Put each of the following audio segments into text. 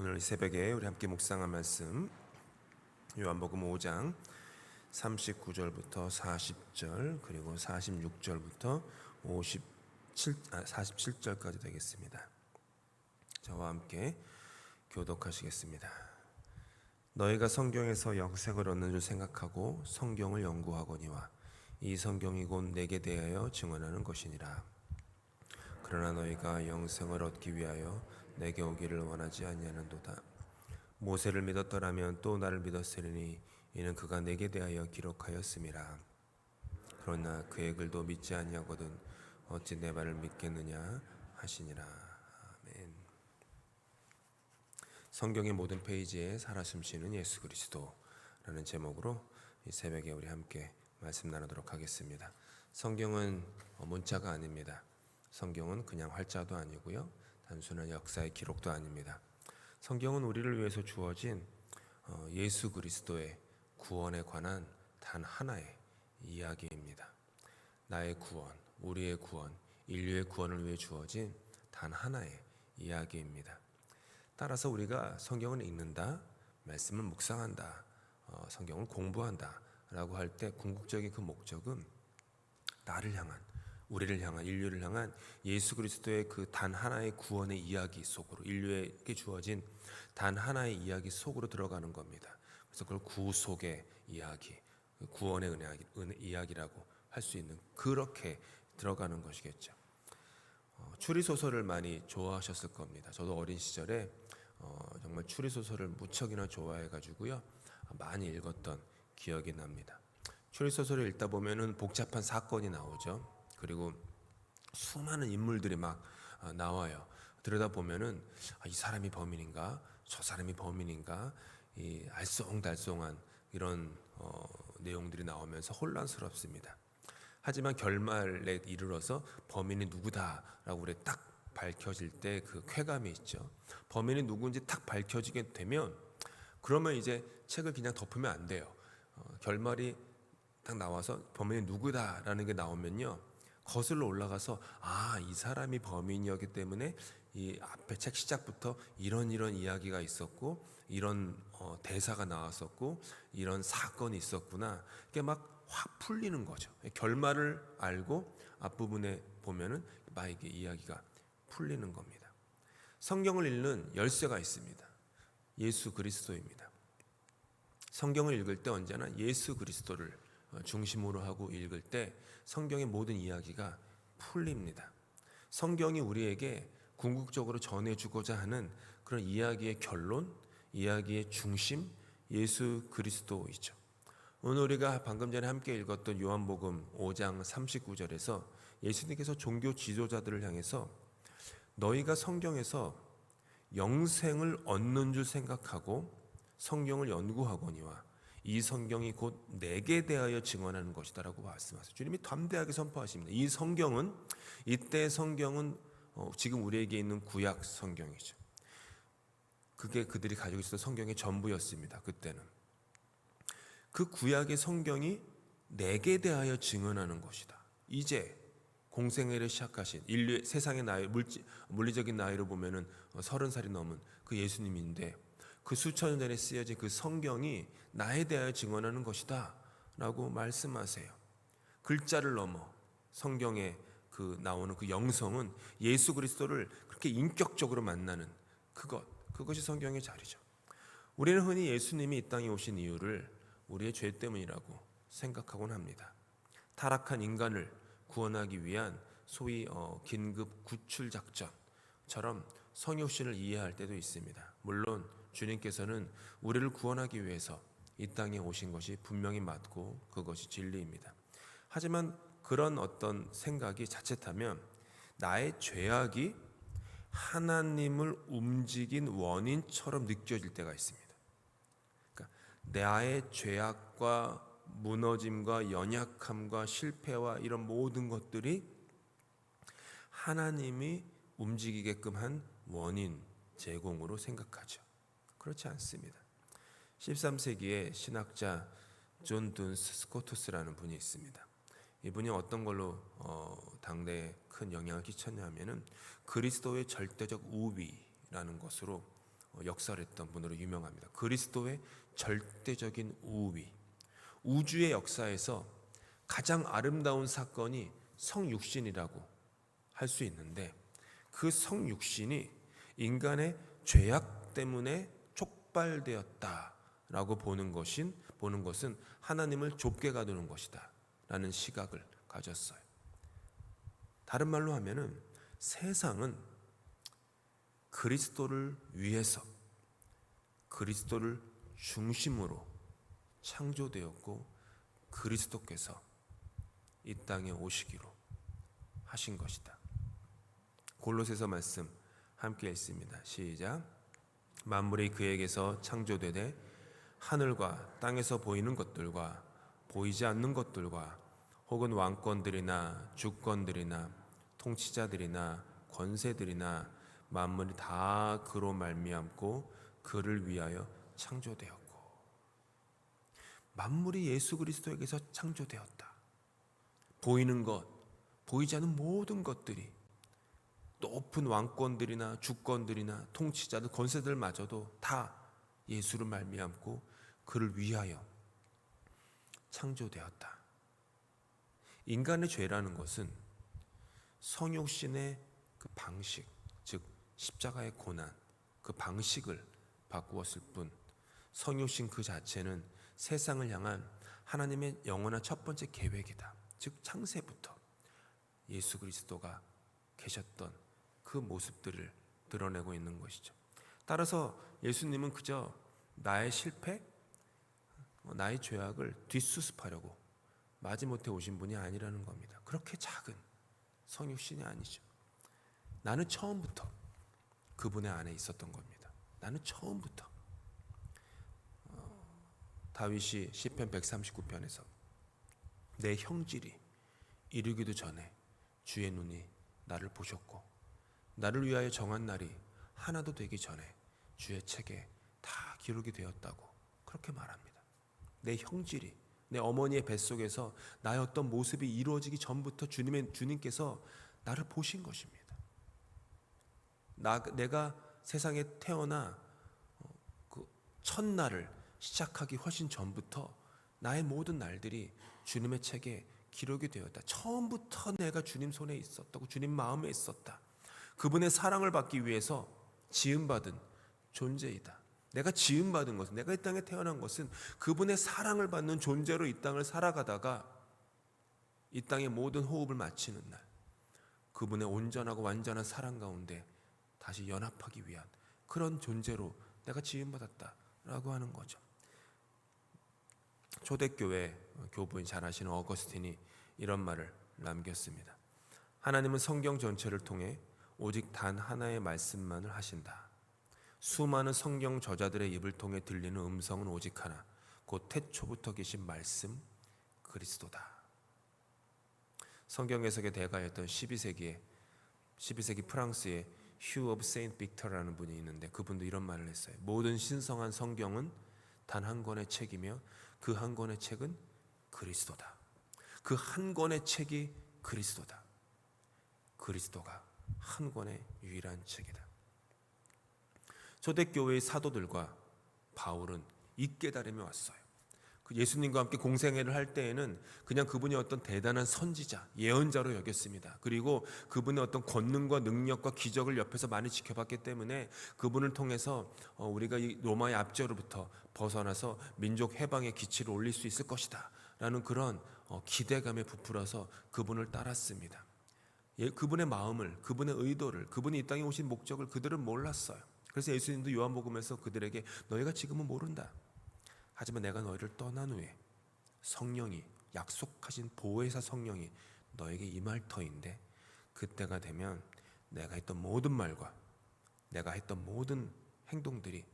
오늘 이 새벽에 우리 함께 묵상한 말씀 요한복음 5장 39절부터 40절 그리고 46절부터 47절까지 되겠습니다. 저와 함께 교독하시겠습니다. 너희가 성경에서 영생을 얻는 줄 생각하고 성경을 연구하거니와 이 성경이 곧 내게 대하여 증언하는 것이니라. 그러나 너희가 영생을 얻기 위하여 내게 오기를 원하지 아니하는도다. 모세를 믿었더라면 또 나를 믿었으리니 이는 그가 내게 대하여 기록하였음이라. 그러나 그의 글도 믿지 아니하거든 어찌 내 말을 믿겠느냐 하시니라. 아멘. 성경의 모든 페이지에 살아 숨쉬는 예수 그리스도라는 제목으로 이 새벽에 우리 함께 말씀 나누도록 하겠습니다. 성경은 문자가 아닙니다. 성경은 그냥 활자도 아니고요, 단순한 역사의 기록도 아닙니다. 성경은 우리를 위해서 주어진 예수 그리스도의 구원에 관한 단 하나의 이야기입니다. 나의 구원, 우리의 구원, 인류의 구원을 위해 주어진 단 하나의 이야기입니다. 따라서 우리가 성경을 읽는다, 말씀을 묵상한다, 성경을 공부한다 라고 할 때 궁극적인 그 목적은 나를 향한, 우리를 향한, 인류를 향한 예수 그리스도의 그 단 하나의 구원의 이야기 속으로, 인류에게 주어진 단 하나의 이야기 속으로 들어가는 겁니다. 그래서 그걸 구속의 이야기, 구원의 이야기라고 할 수 있는, 그렇게 들어가는 것이겠죠. 추리소설을 많이 좋아하셨을 겁니다. 저도 어린 시절에 정말 추리소설을 무척이나 좋아해가지고요, 많이 읽었던 기억이 납니다. 추리소설을 읽다 보면은 복잡한 사건이 나오죠. 그리고 수많은 인물들이 막 나와요. 들여다보면은 이 사람이 범인인가, 저 사람이 범인인가, 이 알쏭달쏭한 이런 내용들이 나오면서 혼란스럽습니다. 하지만 결말에 이르러서 범인이 누구다라고 우리 딱 밝혀질 때 그 쾌감이 있죠. 범인이 누구인지 딱 밝혀지게 되면 그러면 이제 책을 그냥 덮으면 안 돼요. 결말이 딱 나와서 범인이 누구다라는 게 나오면요, 거슬러 올라가서 이 사람이 범인이었기 때문에 이 앞에 책 시작부터 이런 이야기가 있었고, 이런 대사가 나왔었고, 이런 사건이 있었구나, 이게 막 확 풀리는 거죠. 결말을 알고 앞부분에 보면은 막 이게 이야기가 풀리는 겁니다. 성경을 읽는 열쇠가 있습니다. 예수 그리스도입니다. 성경을 읽을 때 언제나 예수 그리스도를 중심으로 하고 읽을 때 성경의 모든 이야기가 풀립니다. 성경이 우리에게 궁극적으로 전해주고자 하는 그런 이야기의 결론, 이야기의 중심, 예수 그리스도이죠. 오늘 우리가 방금 전에 함께 읽었던 요한복음 5장 39절에서 예수님께서 종교 지도자들을 향해서 너희가 성경에서 영생을 얻는 줄 생각하고 성경을 연구하거니와 이 성경이 곧 내게 대하여 증언하는 것이다 라고 말씀하세요. 주님이 담대하게 선포하십니다. 이 성경은, 이때 성경은 지금 우리에게 있는 구약 성경이죠. 그게 그들이 가지고 있었던 성경의 전부였습니다. 그때는 그 구약의 성경이 내게 대하여 증언하는 것이다. 이제 공생애를 시작하신 인류의 세상의 나이, 물리적인 나이로 보면은 30살이 넘은 그 예수님인데 그 수천 년 전에 쓰여진 그 성경이 나에 대하여 증언하는 것이다 라고 말씀하세요. 글자를 넘어 성경에 그 나오는 그 영성은 예수 그리스도를 그렇게 인격적으로 만나는 그것이 성경의 자리죠. 우리는 흔히 예수님이 이 땅에 오신 이유를 우리의 죄 때문이라고 생각하곤 합니다. 타락한 인간을 구원하기 위한 소위 긴급 구출 작전처럼 성육신을 이해할 때도 있습니다. 물론 주님께서는 우리를 구원하기 위해서 이 땅에 오신 것이 분명히 맞고 그것이 진리입니다. 하지만 그런 어떤 생각이 자칫하면 나의 죄악이 하나님을 움직인 원인처럼 느껴질 때가 있습니다. 그러니까 나의 죄악과 무너짐과 연약함과 실패와 이런 모든 것들이 하나님이 움직이게끔 한 원인 제공으로 생각하죠. 그렇지 않습니다. 13세기에 신학자 존 둔스 스코투스라는 분이 있습니다. 이분이 어떤 걸로 당대에 큰 영향을 끼쳤냐면은 그리스도의 절대적 우위라는 것으로 역사했던 분으로 유명합니다. 그리스도의 절대적인 우위, 우주의 역사에서 가장 아름다운 사건이 성육신이라고 할 수 있는데, 그 성육신이 인간의 죄악 때문에 촉발되었다라고 보는 것은 하나님을 좁게 가두는 것이다 라는 시각을 가졌어요. 다른 말로 하면은 세상은 그리스도를 위해서, 그리스도를 중심으로 창조되었고, 그리스도께서 이 땅에 오시기로 하신 것이다. 골로새서 말씀 함께 읽습니다. 시작. 만물이 그에게서 창조되되 하늘과 땅에서 보이는 것들과 보이지 않는 것들과 혹은 왕권들이나 주권들이나 통치자들이나 권세들이나 만물이 다 그로 말미암고 그를 위하여 창조되었고. 만물이 예수 그리스도에게서 창조되었다. 보이는 것, 보이지 않는 모든 것들이, 높은 왕권들이나 주권들이나 통치자들, 권세들마저도 다 예수를 말미암고 그를 위하여 창조되었다. 인간의 죄라는 것은 성육신의 그 방식, 즉 십자가의 고난, 그 방식을 바꾸었을 뿐, 성육신 그 자체는 세상을 향한 하나님의 영원한 첫 번째 계획이다. 즉 창세부터 예수 그리스도가 계셨던 그 모습들을 드러내고 있는 것이죠. 따라서 예수님은 그저 나의 실패, 나의 죄악을 뒷수습하려고 마지못해 오신 분이 아니라는 겁니다. 그렇게 작은 성육신이 아니죠. 나는 처음부터 그분의 안에 있었던 겁니다. 나는 처음부터. 다윗이 시편 139편에서 내 형질이 이르기도 전에 주의 눈이 나를 보셨고 나를 위하여 정한 날이 하나도 되기 전에 주의 책에 다 기록이 되었다고 그렇게 말합니다. 내 형질이, 내 어머니의 뱃속에서 나의 어떤 모습이 이루어지기 전부터 주님께서 나를 보신 것입니다. 내가 세상에 태어나 그 첫날을 시작하기 훨씬 전부터 나의 모든 날들이 주님의 책에 기록이 되었다. 처음부터 내가 주님 손에 있었다고, 주님 마음에 있었다. 그분의 사랑을 받기 위해서 지음받은 존재이다. 내가 지음받은 것은, 내가 이 땅에 태어난 것은 그분의 사랑을 받는 존재로 이 땅을 살아가다가 이 땅의 모든 호흡을 마치는 날, 그분의 온전하고 완전한 사랑 가운데 다시 연합하기 위한 그런 존재로 내가 지음받았다라고 하는 거죠. 초대교회 교부인 잘 아시는 어거스틴이 이런 말을 남겼습니다. 하나님은 성경 전체를 통해 오직 단 하나의 말씀만을 하신다. 수많은 성경 저자들의 입을 통해 들리는 음성은 오직 하나, 곧 태초부터 계신 말씀 그리스도다. 성경 해석의 대가였던 12세기 프랑스의 휴 오브 세인트 빅터라는 분이 있는데, 그분도 이런 말을 했어요. 모든 신성한 성경은 단 한 권의 책이며 그 한 권의 책은 그리스도다. 그 한 권의 책이 그리스도다. 그리스도가 한 권의 유일한 책이다. 초대교회의 사도들과 바울은 이 깨달음이 왔어요. 예수님과 함께 공생애를 할 때에는 그냥 그분이 어떤 대단한 선지자, 예언자로 여겼습니다. 그리고 그분의 어떤 권능과 능력과 기적을 옆에서 많이 지켜봤기 때문에 그분을 통해서 우리가 이 로마의 압제로부터 벗어나서 민족 해방의 기치를 올릴 수 있을 것이다 라는 그런 기대감에 부풀어서 그분을 따랐습니다. 그분의 마음을, 그분의 의도를, 그분이 이 땅에 오신 목적을 그들은 몰랐어요. 그래서 예수님도 요한복음에서 그들에게 너희가 지금은 모른다. 하지만 내가 너희를 떠난 후에 성령이, 약속하신 보혜사 성령이 너에게 임할 터인데, 그때가 되면 내가 했던 모든 말과 내가 했던 모든 행동들이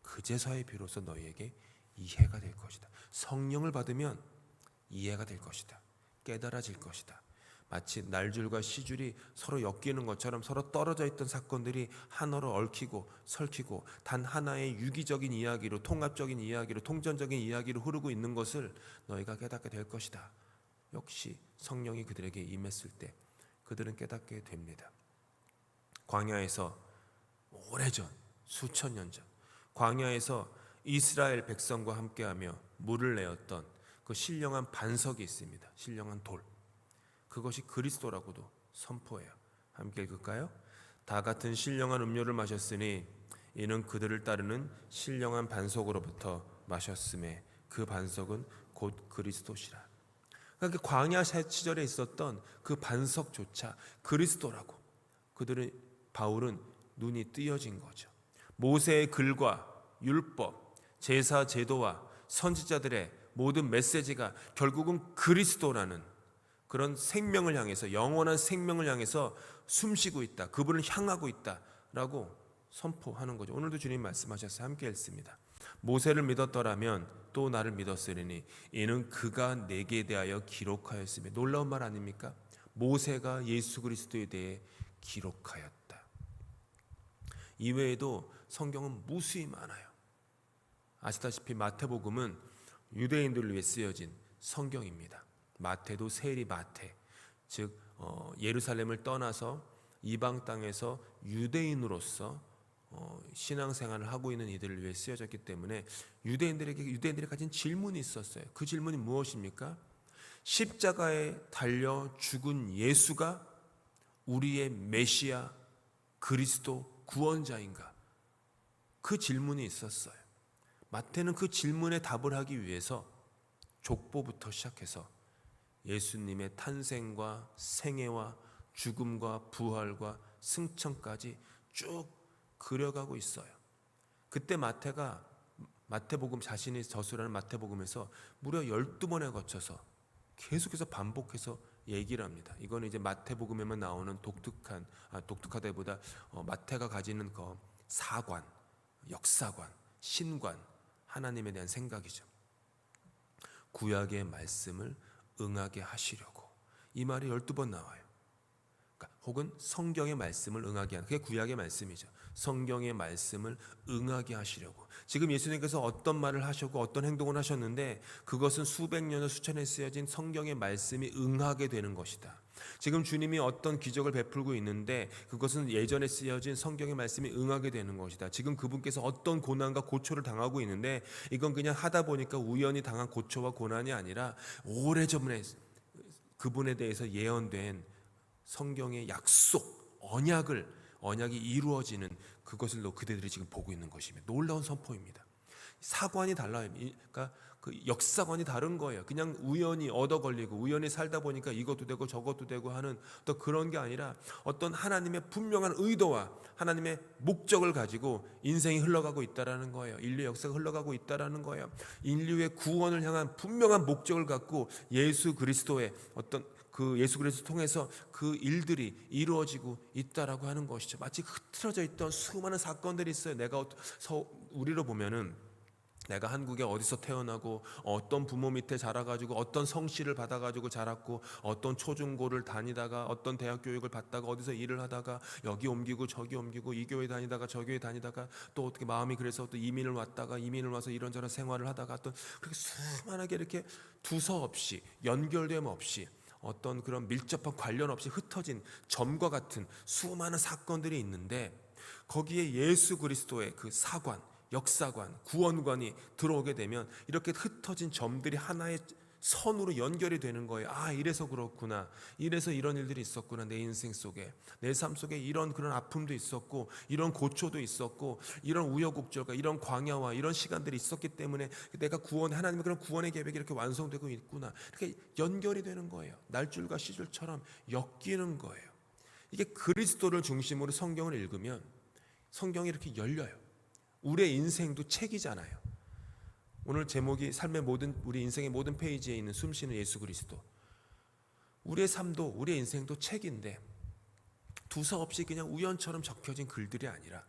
그제서야 비로소 너희에게 이해가 될 것이다. 성령을 받으면 이해가 될 것이다. 깨달아질 것이다. 마치 날줄과 시줄이 서로 엮이는 것처럼 서로 떨어져 있던 사건들이 하나로 얽히고 설키고 단 하나의 유기적인 이야기로, 통합적인 이야기로, 통전적인 이야기로 흐르고 있는 것을 너희가 깨닫게 될 것이다. 역시 성령이 그들에게 임했을 때 그들은 깨닫게 됩니다. 광야에서 오래전, 수천 년 전 광야에서 이스라엘 백성과 함께하며 물을 내었던 그 신령한 반석이 있습니다. 신령한 돌. 그것이 그리스도라고도 선포해요. 함께 읽을까요? 다 같은 신령한 음료를 마셨으니 이는 그들을 따르는 신령한 반석으로부터 마셨음에 그 반석은 곧 그리스도시라. 그러니까 광야 시절에 있었던 그 반석조차 그리스도라고 그들은 바울은 눈이 띄어진 거죠. 모세의 글과 율법, 제사 제도와 선지자들의 모든 메시지가 결국은 그리스도라는 그런 생명을 향해서 영원한 생명을 향해서 숨쉬고 있다. 그분을 향하고 있다라고 선포하는 거죠. 오늘도 주님 말씀하셨어요. 함께 읽습니다. 모세를 믿었더라면 또 나를 믿었으리니 이는 그가 내게 대하여 기록하였으며. 놀라운 말 아닙니까? 모세가 예수 그리스도에 대해 기록하였다. 이외에도 성경은 무수히 많아요. 아시다시피 마태복음은 유대인들을 위해 쓰여진 성경입니다. 마태도 세리 마태, 즉 예루살렘을 떠나서 이방 땅에서 유대인으로서 신앙생활을 하고 있는 이들을 위해 쓰여졌기 때문에 유대인들이 가진 질문이 있었어요. 그 질문이 무엇입니까? 십자가에 달려 죽은 예수가 우리의 메시아 그리스도 구원자인가? 그 질문이 있었어요. 마태는 그 질문에 답을 하기 위해서 족보부터 시작해서 예수님의 탄생과 생애와 죽음과 부활과 승천까지 쭉 그려가고 있어요. 그때 마태복음 자신이 저술하는 마태복음에서 무려 12번에 거쳐서 계속해서 반복해서 얘기를 합니다. 이거는 이제 마태복음에만 나오는 독특하다기보다 마태가 가지는 그 사관, 역사관, 신관, 하나님에 대한 생각이죠. 구약의 말씀을 응하게 하시려고. 이 말이 12번 나와요. 그러니까 혹은 성경의 말씀을 응하게 하는, 그게 구약의 말씀이죠. 성경의 말씀을 응하게 하시려고. 지금 예수님께서 어떤 말을 하셨고 어떤 행동을 하셨는데 그것은 수백 년을 수천에 쓰여진 성경의 말씀이 응하게 되는 것이다. 지금 주님이 어떤 기적을 베풀고 있는데 그것은 예전에 쓰여진 성경의 말씀이 응하게 되는 것이다. 지금 그분께서 어떤 고난과 고초를 당하고 있는데 이건 그냥 하다 보니까 우연히 당한 고초와 고난이 아니라 오래전에 그분에 대해서 예언된 성경의 약속, 언약이 이루어지는 그것을 그대들이 지금 보고 있는 것입니다. 놀라운 선포입니다. 사관이 달라요. 그러니까 그 역사관이 다른 거예요. 그냥 우연히 얻어 걸리고 우연히 살다 보니까 이것도 되고 저것도 되고 하는 또 그런 게 아니라 어떤 하나님의 분명한 의도와 하나님의 목적을 가지고 인생이 흘러가고 있다라는 거예요. 인류의 역사가 흘러가고 있다라는 거예요. 인류의 구원을 향한 분명한 목적을 갖고 예수 그리스도의 어떤 그 예수 그리스도 통해서 그 일들이 이루어지고 있다라고 하는 것이죠. 마치 흐트러져 있던 수많은 사건들이 있어요. 우리로 보면은 내가 한국에 어디서 태어나고 어떤 부모 밑에 자라가지고 어떤 성씨를 받아가지고 자랐고 어떤 초중고를 다니다가 어떤 대학 교육을 받다가 어디서 일을 하다가 여기 옮기고 저기 옮기고 이 교회 다니다가 저 교회 다니다가 또 어떻게 마음이 그래서 또 이민을 와서 이런저런 생활을 하다가 또 그렇게 수많게 이렇게 두서없이 연결됨 없이 어떤 그런 밀접한 관련 없이 흩어진 점과 같은 수많은 사건들이 있는데 거기에 예수 그리스도의 그 사관, 역사관, 구원관이 들어오게 되면 이렇게 흩어진 점들이 하나의 선으로 연결이 되는 거예요. 아, 이래서 그렇구나. 이래서 이런 일들이 있었구나. 내 인생 속에, 내 삶 속에 이런 그런 아픔도 있었고 이런 고초도 있었고 이런 우여곡절과 이런 광야와 이런 시간들이 있었기 때문에 내가 하나님의 그런 구원의 계획이 이렇게 완성되고 있구나. 이렇게 연결이 되는 거예요. 날줄과 시줄처럼 엮이는 거예요. 이게 그리스도를 중심으로 성경을 읽으면 성경이 이렇게 열려요. 우리의 인생도 책이잖아요. 오늘 제목이 우리 인생의 모든 페이지에 있는 숨쉬는 예수 그리스도. 우리의 삶도 우리의 인생도 책인데 두서없이 그냥 우연처럼 적혀진 글들이 아니라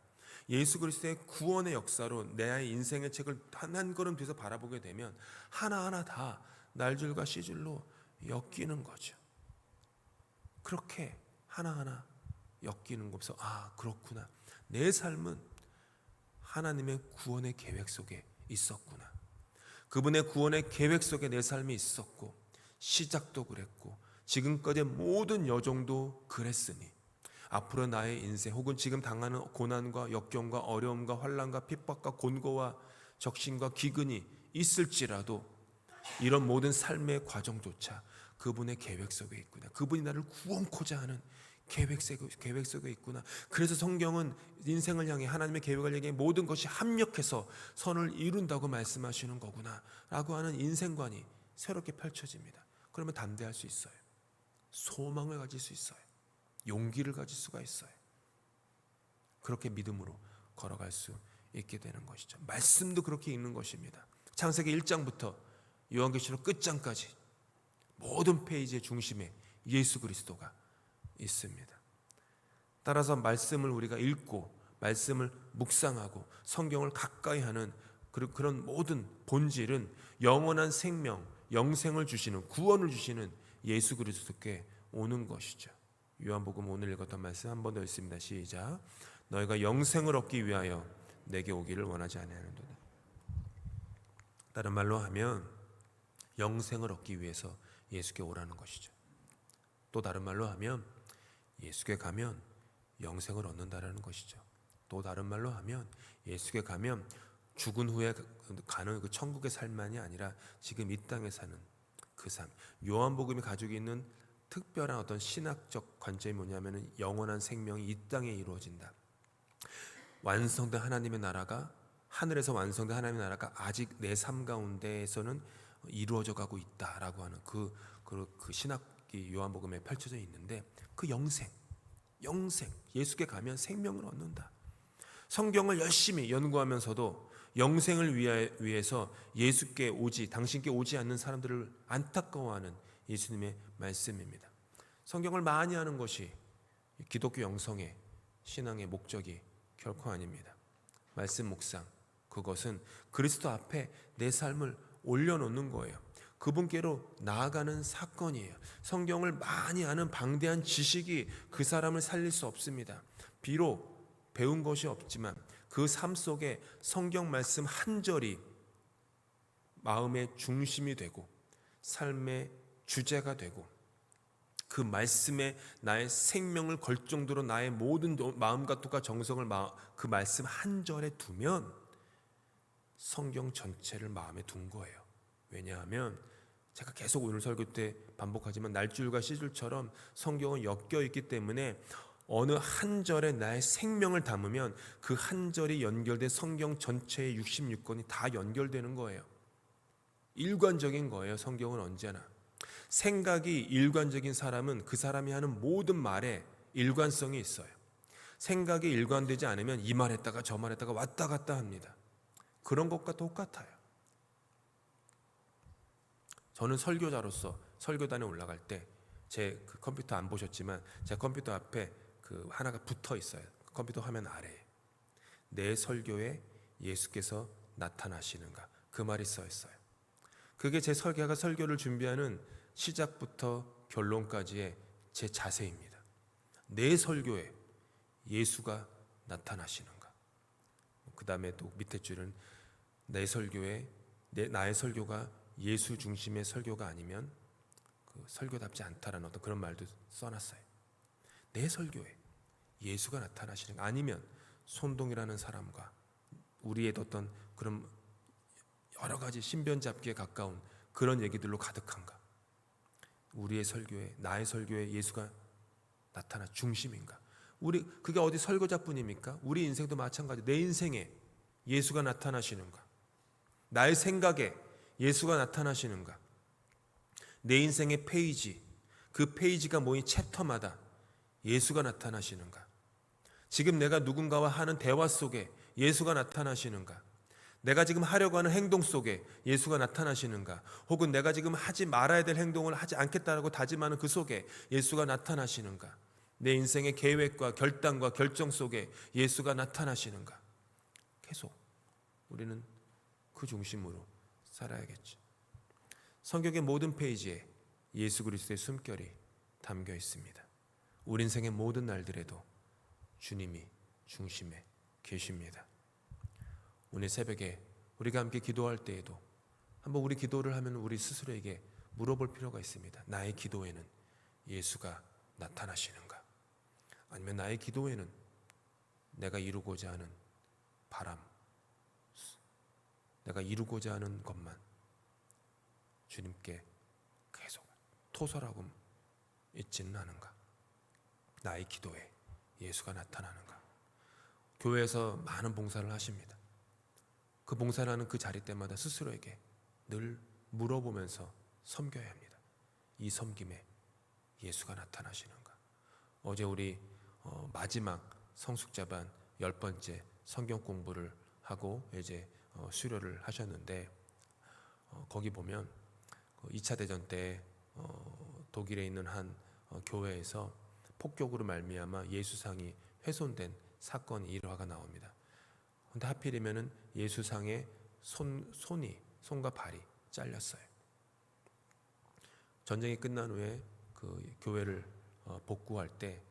예수 그리스도의 구원의 역사로 내 인생의 책을 한 걸음 뒤에서 바라보게 되면 하나하나 다 날줄과 시줄로 엮이는 거죠. 그렇게 하나하나 엮이는 것에서 그렇구나. 내 삶은 하나님의 구원의 계획 속에 있었구나. 그분의 구원의 계획 속에 내 삶이 있었고 시작도 그랬고 지금까지의 모든 여정도 그랬으니 앞으로 나의 인생 혹은 지금 당하는 고난과 역경과 어려움과 환난과 핍박과 곤고와 적신과 기근이 있을지라도 이런 모든 삶의 과정조차 그분의 계획 속에 있구나. 그분이 나를 구원코자 하는 계획 속에 있구나. 그래서 성경은 인생을 향해 하나님의 계획을 향해 모든 것이 합력해서 선을 이룬다고 말씀하시는 거구나 라고 하는 인생관이 새롭게 펼쳐집니다. 그러면 담대할 수 있어요. 소망을 가질 수 있어요. 용기를 가질 수가 있어요. 그렇게 믿음으로 걸어갈 수 있게 되는 것이죠. 말씀도 그렇게 읽는 것입니다. 창세기 1장부터 요한계시록 끝장까지 모든 페이지의 중심에 예수 그리스도가 있습니다. 따라서 말씀을 우리가 읽고 말씀을 묵상하고 성경을 가까이 하는 그런 모든 본질은 영원한 생명, 영생을 주시는, 구원을 주시는 예수 그리스도께 오는 것이죠. 요한복음 오늘 읽었던 말씀 한 번 더 읽습니다. 시작. 너희가 영생을 얻기 위하여 내게 오기를 원하지 아니하는도다. 다른 말로 하면 영생을 얻기 위해서 예수께 오라는 것이죠. 또 다른 말로 하면 예수께 가면 영생을 얻는다라는 것이죠. 또 다른 말로 하면 예수께 가면 죽은 후에 가는 그 천국의 삶만이 아니라 지금 이 땅에 사는 그 삶. 요한복음이 가지고 있는 특별한 어떤 신학적 관점이 뭐냐면은 영원한 생명이 이 땅에 이루어진다. 완성된 하나님의 나라가, 하늘에서 완성된 하나님의 나라가 아직 내 삶 가운데에서는 이루어져 가고 있다라고 하는 그 신학이 요한복음에 펼쳐져 있는데, 그 영생, 예수께 가면 생명을 얻는다. 성경을 열심히 연구하면서도 영생을 위해서 예수께 오지, 당신께 오지 않는 사람들을 안타까워하는 예수님의 말씀입니다. 성경을 많이 하는 것이 기독교 영성의 신앙의 목적이 결코 아닙니다. 말씀 묵상, 그것은 그리스도 앞에 내 삶을 올려놓는 거예요. 그분께로 나아가는 사건이에요. 성경을 많이 아는 방대한 지식이 그 사람을 살릴 수 없습니다. 비록 배운 것이 없지만 그 삶 속에 성경 말씀 한 절이 마음의 중심이 되고 삶의 주제가 되고 그 말씀에 나의 생명을 걸 정도로 나의 모든 마음과 뜻과 정성을 그 말씀 한 절에 두면 성경 전체를 마음에 둔 거예요. 왜냐하면 제가 계속 오늘 설교 때 반복하지만 날줄과 시줄처럼 성경은 엮여 있기 때문에 어느 한 절에 나의 생명을 담으면 그 한 절이 연결된 성경 전체의 66권이 다 연결되는 거예요. 일관적인 거예요. 성경은 언제나. 생각이 일관적인 사람은 그 사람이 하는 모든 말에 일관성이 있어요. 생각이 일관되지 않으면 이 말했다가 저 말했다가 왔다 갔다 합니다. 그런 것과 똑같아요. 저는 설교자로서 설교단에 올라갈 때 제 그 컴퓨터 안 보셨지만 제 컴퓨터 앞에 그 하나가 붙어 있어요. 컴퓨터 화면 아래에. 내 설교에 예수께서 나타나시는가, 그 말이 써 있어요. 그게 제 설교를 준비하는 시작부터 결론까지의 제 자세입니다. 내 설교에 예수가 나타나시는가. 그 다음에 또 밑에 줄은 내 설교에 나의 설교가 예수 중심의 설교가 아니면 그 설교답지 않다라는 어떤 그런 말도 써놨어요. 내 설교에 예수가 나타나시는가, 아니면 손동이라는 사람과 우리의 어떤 그런 여러 가지 신변잡기에 가까운 그런 얘기들로 가득한가. 우리의 설교에, 나의 설교에 예수가 나타나 중심인가. 그게 어디 설교자뿐입니까? 우리 인생도 마찬가지. 내 인생에 예수가 나타나시는가. 나의 생각에 예수가 나타나시는가. 내 인생의 페이지, 그 페이지가 모인 챕터마다 예수가 나타나시는가. 지금 내가 누군가와 하는 대화 속에 예수가 나타나시는가. 내가 지금 하려고 하는 행동 속에 예수가 나타나시는가. 혹은 내가 지금 하지 말아야 될 행동을 하지 않겠다라고 다짐하는 그 속에 예수가 나타나시는가. 내 인생의 계획과 결단과 결정 속에 예수가 나타나시는가. 계속 우리는 그 중심으로 살아야겠죠. 성경의 모든 페이지에 예수 그리스도의 숨결이 담겨 있습니다. 우리 인생의 모든 날들에도 주님이 중심에 계십니다. 오늘 새벽에 우리가 함께 기도할 때에도 한번 우리 기도를 하면 우리 스스로에게 물어볼 필요가 있습니다. 나의 기도에는 예수가 나타나시는가? 아니면 나의 기도에는 내가 이루고자 하는 바람, 내가 이루고자 하는 것만 주님께 계속 토설하고 있지는 않은가? 나의 기도에 예수가 나타나는가? 교회에서 많은 봉사를 하십니다. 그 봉사를 하는 그 자리 때마다 스스로에게 늘 물어보면서 섬겨야 합니다. 이 섬김에 예수가 나타나시는가? 어제 우리 마지막 성숙자반 10번째 성경 공부를 하고 이제 수료를 하셨는데, 거기 보면 2차 대전 때 독일에 있는 한 교회에서 폭격으로 말미암아 예수상이 훼손된 사건이 일화가 나옵니다. 근데 하필이면은 예수상의 손과 발이 잘렸어요. 전쟁이 끝난 후에 그 교회를 복구할 때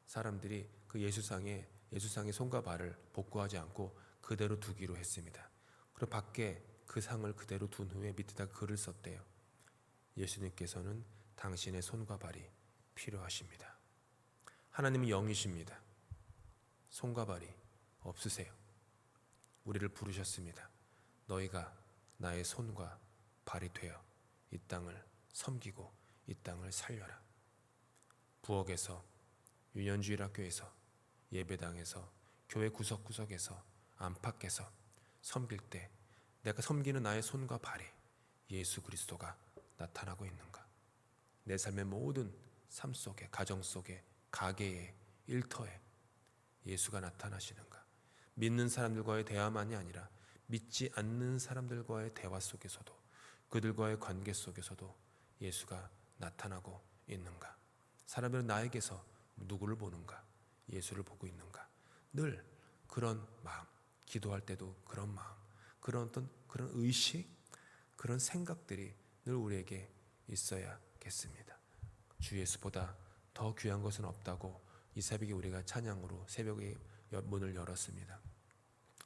사람들이 그 예수상의 손과 발을 복구하지 않고 그대로 두기로 했습니다. 그리고 밖에 그 상을 그대로 둔 후에 밑에다 글을 썼대요. 예수님께서는 당신의 손과 발이 필요하십니다. 하나님은 영이십니다. 손과 발이 없으세요. 우리를 부르셨습니다. 너희가 나의 손과 발이 되어 이 땅을 섬기고 이 땅을 살려라. 부엌에서, 유년주일학교에서, 예배당에서, 교회 구석구석에서, 안팎에서 섬길 때 내가 섬기는 나의 손과 발에 예수 그리스도가 나타나고 있는가? 내 삶의 모든 삶 속에, 가정 속에, 가게에, 일터에 예수가 나타나시는가? 믿는 사람들과의 대화만이 아니라 믿지 않는 사람들과의 대화 속에서도, 그들과의 관계 속에서도 예수가 나타나고 있는가? 사람들은 나에게서 누구를 보는가? 예수를 보고 있는가? 늘 그런 마음, 기도할 때도 그런 마음, 그런 의식, 그런 생각들이 늘 우리에게 있어야겠습니다. 주 예수보다 더 귀한 것은 없다고 이 새벽에 우리가 찬양으로 새벽에 문을 열었습니다.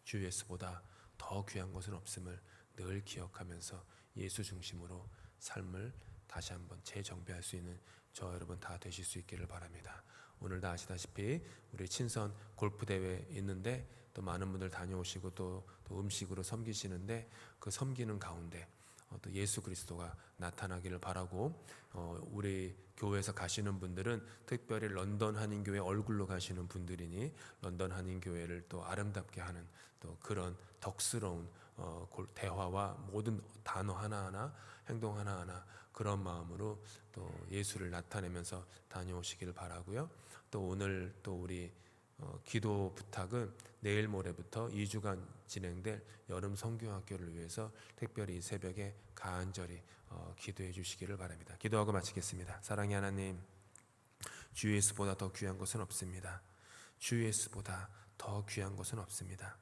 주 예수보다 더 귀한 것은 없음을 늘 기억하면서 예수 중심으로 삶을 다시 한번 재정비할 수 있는 저 여러분 다 되실 수 있기를 바랍니다. 오늘 다 아시다시피 우리 친선 골프 대회 있는데 또 많은 분들 다녀오시고 또 음식으로 섬기시는데, 그 섬기는 가운데 또 예수 그리스도가 나타나기를 바라고, 우리 교회에서 가시는 분들은 특별히 런던 한인교회 얼굴로 가시는 분들이니 런던 한인교회를 또 아름답게 하는 또 그런 덕스러운 대화와 모든 단어 하나하나, 행동 하나하나 그런 마음으로 또 예수를 나타내면서 다녀오시기를 바라고요. 또 오늘 또 우리 기도 부탁은 내일 모레부터 2주간 진행될 여름 성경학교를 위해서 특별히 이 새벽에 간절히 기도해 주시기를 바랍니다. 기도하고 마치겠습니다. 사랑의 하나님, 주 예수보다 더 귀한 것은 없습니다. 주 예수보다 더 귀한 것은 없습니다.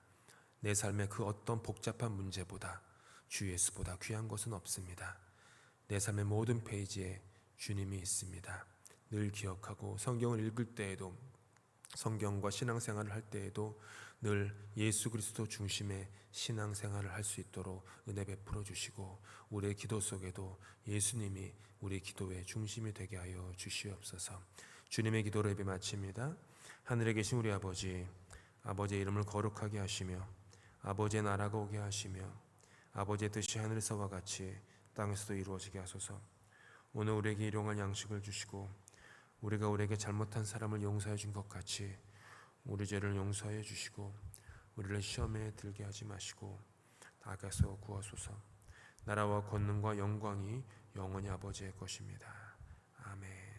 내 삶의 그 어떤 복잡한 문제보다 주 예수보다 귀한 것은 없습니다. 내 삶의 모든 페이지에 주님이 있습니다. 늘 기억하고 성경을 읽을 때에도, 성경과 신앙생활을 할 때에도 늘 예수 그리스도 중심의 신앙생활을 할 수 있도록 은혜 베풀어 주시고, 우리의 기도 속에도 예수님이 우리 기도의 중심이 되게 하여 주시옵소서. 주님의 기도를 예배 마칩니다. 하늘에 계신 우리 아버지, 아버지의 이름을 거룩하게 하시며 아버지의 나라가 오게 하시며 아버지의 뜻이 하늘에서와 같이 땅에서도 이루어지게 하소서. 오늘 우리에게 일용할 양식을 주시고 우리가 우리에게 잘못한 사람을 용서해 준 것 같이 우리 죄를 용서해 주시고 우리를 시험에 들게 하지 마시고 악에서 구하소서. 나라와 권능과 영광이 영원히 아버지의 것입니다. 아멘.